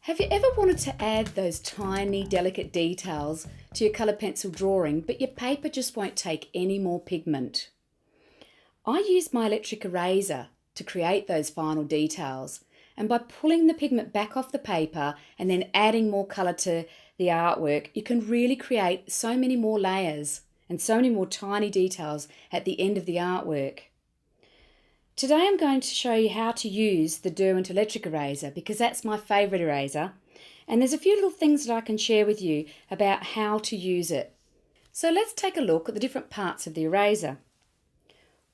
Have you ever wanted to add those tiny, delicate details to your colour pencil drawing, but your paper just won't take any more pigment? I use my electric eraser to create those final details, and by pulling the pigment back off the paper and then adding more colour to the artwork, you can really create so many more layers and so many more tiny details at the end of the artwork. Today I'm going to show you how to use the Derwent electric eraser because that's my favourite eraser, and there's a few little things that I can share with you about how to use it. So let's take a look at the different parts of the eraser.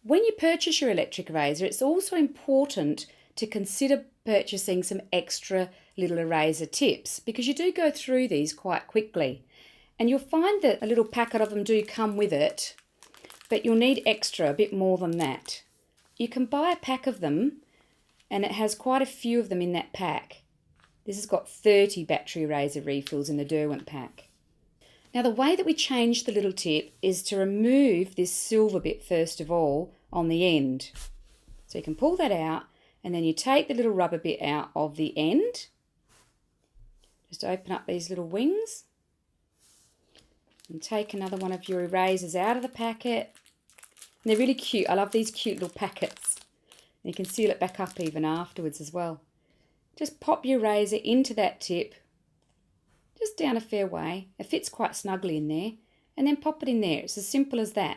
When you purchase your electric eraser, it's also important to consider purchasing some extra little eraser tips because you do go through these quite quickly, and you'll find that a little packet of them do come with it, but you'll need extra, a bit more than that. You can buy a pack of them, and it has quite a few of them in that pack. This has got 30 battery eraser refills in the Derwent pack. Now the way that we change the little tip is to remove this silver bit first of all on the end. So you can pull that out, and then you take the little rubber bit out of the end. Just open up these little wings and take another one of your erasers out of the packet. And they're really cute. I love these cute little packets. And you can seal it back up even afterwards as well. Just pop your eraser into that tip, just down a fair way. It fits quite snugly in there. And then pop it in there. It's as simple as that.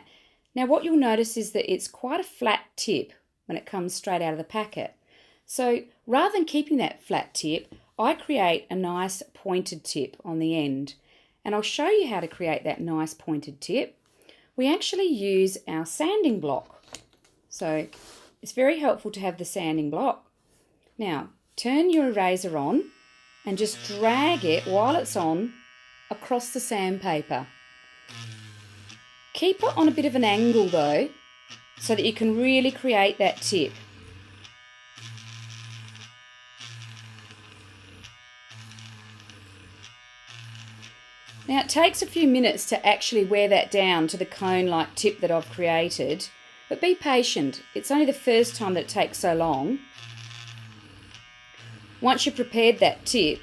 Now what you'll notice is that it's quite a flat tip when it comes straight out of the packet. So rather than keeping that flat tip, I create a nice pointed tip on the end. And I'll show you how to create that nice pointed tip. We actually use our sanding block. So it's very helpful to have the sanding block. Now turn your eraser on and just drag it while it's on across the sandpaper. Keep it on a bit of an angle though, so that you can really create that tip. Now it takes a few minutes to actually wear that down to the cone-like tip that I've created, but be patient. It's only the first time that it takes so long. Once you've prepared that tip,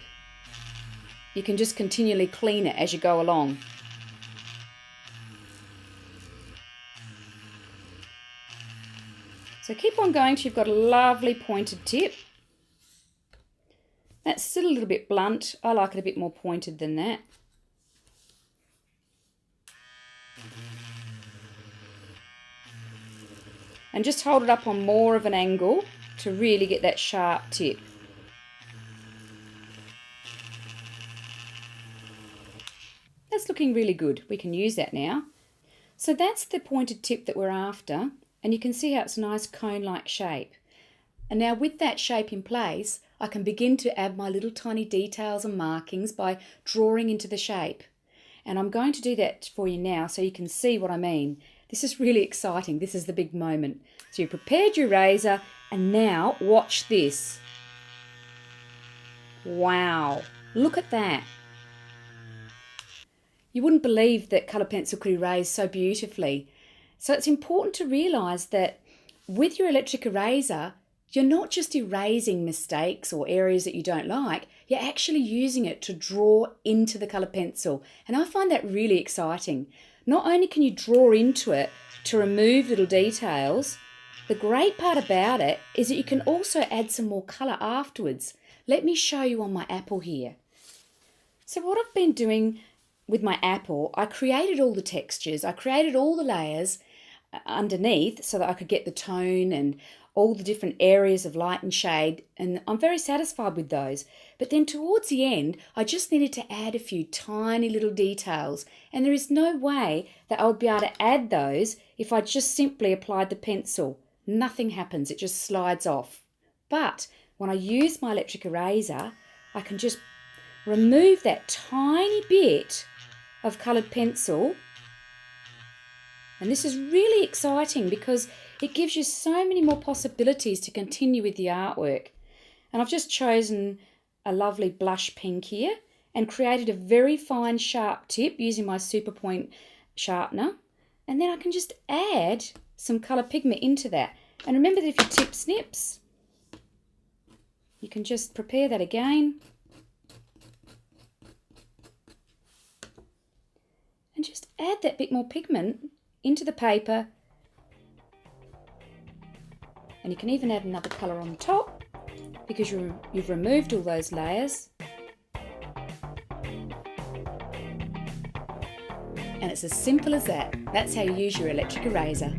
you can just continually clean it as you go along. So keep on going till you've got a lovely pointed tip. That's still a little bit blunt. I like it a bit more pointed than that. And just hold it up on more of an angle to really get that sharp tip. That's looking really good. We can use that now. So that's the pointed tip that we're after, and you can see how it's a nice cone-like shape. And now with that shape in place, I can begin to add my little tiny details and markings by drawing into the shape. And I'm going to do that for you now so you can see what I mean. This is really exciting. This is the big moment. So you prepared your eraser, and now watch this. Wow, look at that. You wouldn't believe that colour pencil could erase so beautifully. So it's important to realise that with your electric eraser, you're not just erasing mistakes or areas that you don't like, you're actually using it to draw into the colour pencil. And I find that really exciting. Not only can you draw into it to remove little details, the great part about it is that you can also add some more colour afterwards. Let me show you on my apple here. So what I've been doing with my apple, I created all the textures, I created all the layers underneath so that I could get the tone and all the different areas of light and shade, and I'm very satisfied with those. But then towards the end, I just needed to add a few tiny little details, and there is no way that I would be able to add those if I just simply applied the pencil. Nothing happens, it just slides off. But when I use my electric eraser, I can just remove that tiny bit of coloured pencil. And this is really exciting because it gives you so many more possibilities to continue with the artwork. And I've just chosen a lovely blush pink here and created a very fine sharp tip using my Super Point sharpener. And then I can just add some colour pigment into that. And remember that if your tip snips, you can just prepare that again and just add that bit more pigment into the paper. And you can even add another colour on top because you've removed all those layers. And it's as simple as that. That's how you use your electric eraser.